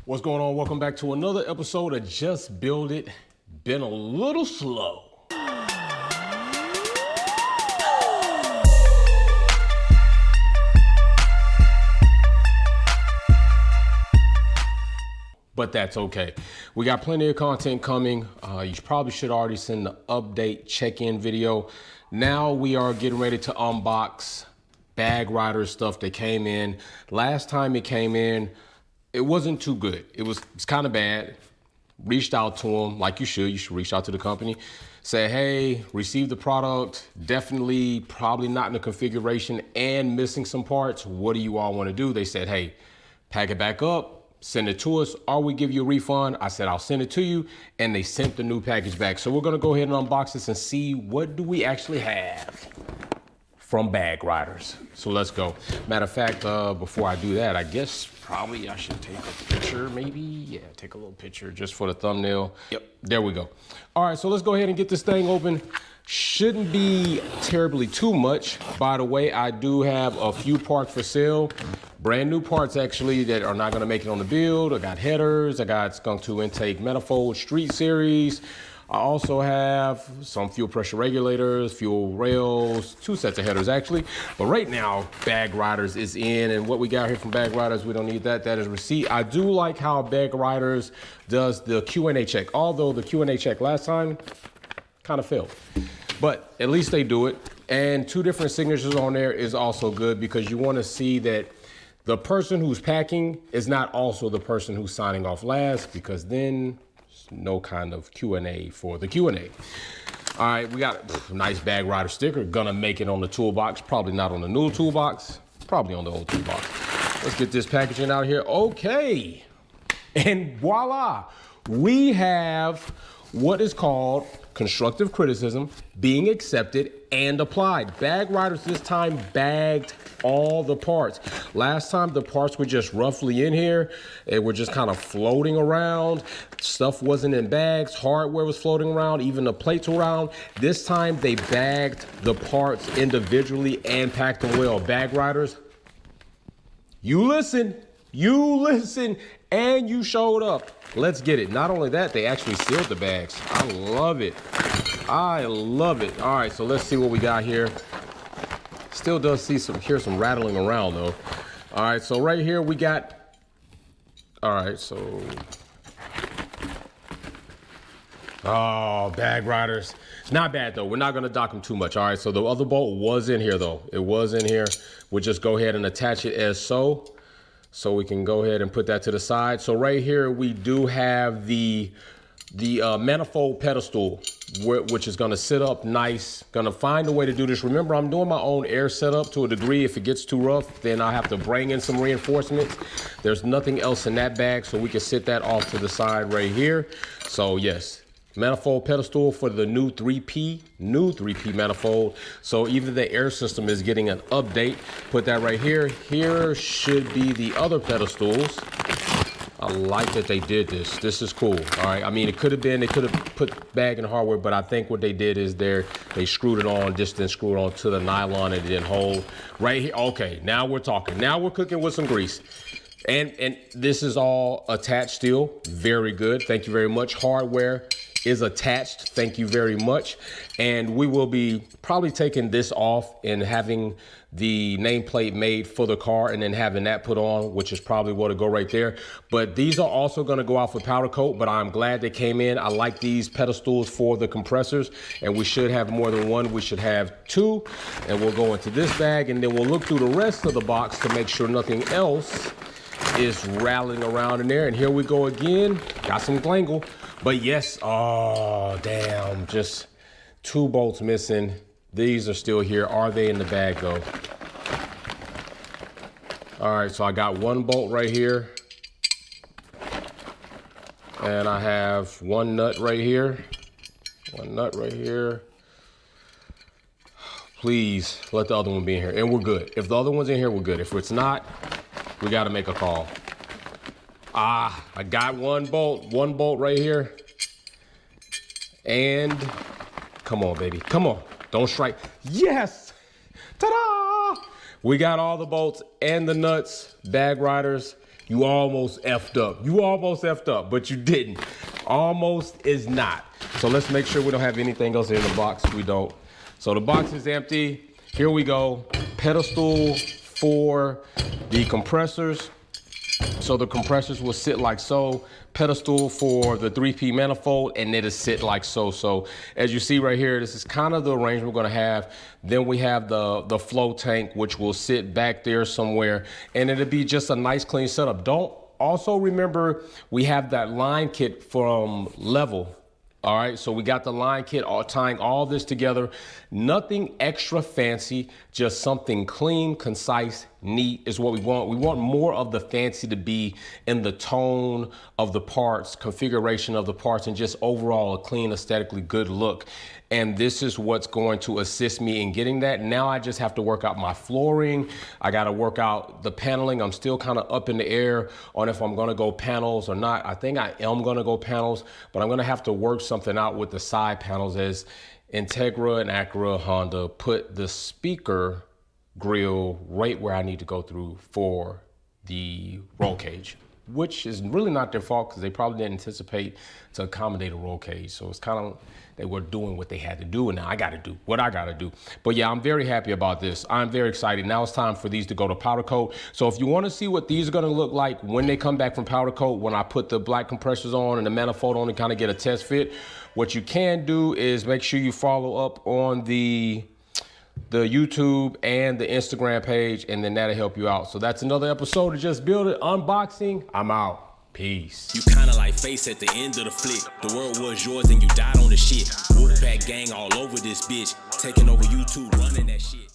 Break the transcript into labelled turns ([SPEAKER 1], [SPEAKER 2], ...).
[SPEAKER 1] What's going on? Welcome back to another episode of Just Build It. Been a little slow. But that's okay. We got plenty of content coming. You probably should already send the update check-in video. Now we are getting ready to unbox Bag Rider stuff that came in. Last time it came in, it wasn't too good. It's kind of bad. Reached out to them like you should. You should reach out to the company. Say, hey, received the product. Definitely probably not in the configuration and missing some parts. What do you all want to do? They said, hey, pack it back up, send it to us, or we give you a refund. I said, I'll send it to you. And they sent the new package back. So we're going to go ahead and unbox this and see what do we actually have from Bag Riders. So let's go. Matter of fact, before I do that, I guess probably I should take a picture, maybe. Yeah, take a little picture just for the thumbnail. Yep, there we go. All right, so let's go ahead and get this thing open. Shouldn't be terribly too much. By the way, I do have a few parts for sale. Brand new parts actually that are not gonna make it on the build. I got headers, I got skunk 2 intake manifold street series. I also have some fuel pressure regulators, fuel rails, 2 sets of headers actually. But right now, Bag Riders is in, and what we got here from Bag Riders, we don't need that. That is receipt. I do like how Bag Riders does the Q&A check, although the Q&A check last time kind of failed. But at least they do it. And 2 different signatures on there is also good because you want to see that the person who's packing is not also the person who's signing off last, because then no kind of Q&A for the Q&A. All right, we got a nice Bag Rider sticker. Gonna make it on the toolbox. Probably not on the new toolbox. Probably on the old toolbox. Let's get this packaging out here. Okay. And voila. We have what is called constructive criticism being accepted and applied. Bag Riders this time bagged all the parts. Last time the parts were just roughly in here. They were just kind of floating around. Stuff wasn't in bags. Hardware was floating around. Even the plates were around. This time they bagged the parts individually and packed them well. Bag Riders, you listen, and you showed up. Let's get it. Not only that, they actually sealed the bags. I love it. I love it. All right, so let's see what we got here. Still does hear some rattling around though. All right, so right here we got, all right, so, oh, Bag Riders. Not bad though. We're not gonna dock them too much. All right, so the other bolt was in here though. It was in here. We'll just go ahead and attach it as so. So we can go ahead and put that to the side. So right here, we do have the manifold pedestal, which is gonna sit up nice. Gonna find a way to do this. Remember, I'm doing my own air setup to a degree. If it gets too rough, then I have to bring in some reinforcements. There's nothing else in that bag, so we can sit that off to the side right here. So yes, manifold pedestal for the new 3P manifold. So even the air system is getting an update. Put that right here. Here should be the other pedestals. I like that they did this. This is cool. All right. I mean, it could have been, they could have put bag and hardware, but I think what they did is they screwed it on, just then screwed on to the nylon and it didn't hold. Right here. Okay. Now we're talking. Now we're cooking with some grease. And this is all attached still. Very good. Thank you very much. Hardware is attached. Thank you very much. And we will be probably taking this off and having the nameplate made for the car and then having that put on, which is probably what will go right there. But these are also going to go out for powder coat, but I'm glad they came in. I like these pedestals for the compressors, and we should have more than one. We should have 2, and we'll go into this bag, and then we'll look through the rest of the box to make sure nothing else is rattling around in there. And here we go again. Got some glangle. But yes, oh, damn, just 2 bolts missing. These are still here. Are they in the bag though? All right, so I got 1 bolt right here. And I have 1 nut right here. 1 nut right here. Please let the other one be in here. And we're good. If the other one's in here, we're good. If it's not, we got to make a call. Ah, I got 1 bolt right here. And come on, baby, come on. Don't strike. Yes, ta-da! We got all the bolts and the nuts. Bag Riders, You almost effed up. You almost effed up, but you didn't. Almost is not. So let's make sure we don't have anything else in the box. We don't. So the box is empty. Here we go. Pedestal for the compressors. So the compressors will sit like so. Pedestal for the 3P manifold, and it'll sit like so. So as you see right here, this is kind of the arrangement we're gonna have. Then we have the flow tank, which will sit back there somewhere, and it'll be just a nice clean setup. Don't also remember we have that line kit from Level. All right, so we got the line kit, tying all this together. Nothing extra fancy, just something clean, concise, neat is what we want. We want more of the fancy to be in the tone of the parts, configuration of the parts, and just overall a clean, aesthetically good look. And this is what's going to assist me in getting that. Now I just have to work out my flooring. I got to work out the paneling. I'm still kind of up in the air on if I'm going to go panels or not. I think I am going to go panels, but I'm going to have to work something out with the side panels as Integra and Acura Honda put the speaker grill right where I need to go through for the roll cage, which is really not their fault because they probably didn't anticipate to accommodate a roll cage. So it's kind of, they were doing what they had to do, and now I got to do what I got to do. But yeah, I'm very happy about this. I'm very excited. Now it's time for these to go to powder coat. So if you want to see what these are going to look like when they come back from powder coat, when I put the black compressors on and the manifold on and kind of get a test fit, what you can do is make sure you follow up on the YouTube and the Instagram page, and then that'll help you out. So that's another episode of Just Build It Unboxing. I'm out. Peace.
[SPEAKER 2] You kinda like Face at the end of the flick. The world was yours and you died on the shit. Wolfpack gang all over this bitch. Taking over YouTube, running that shit.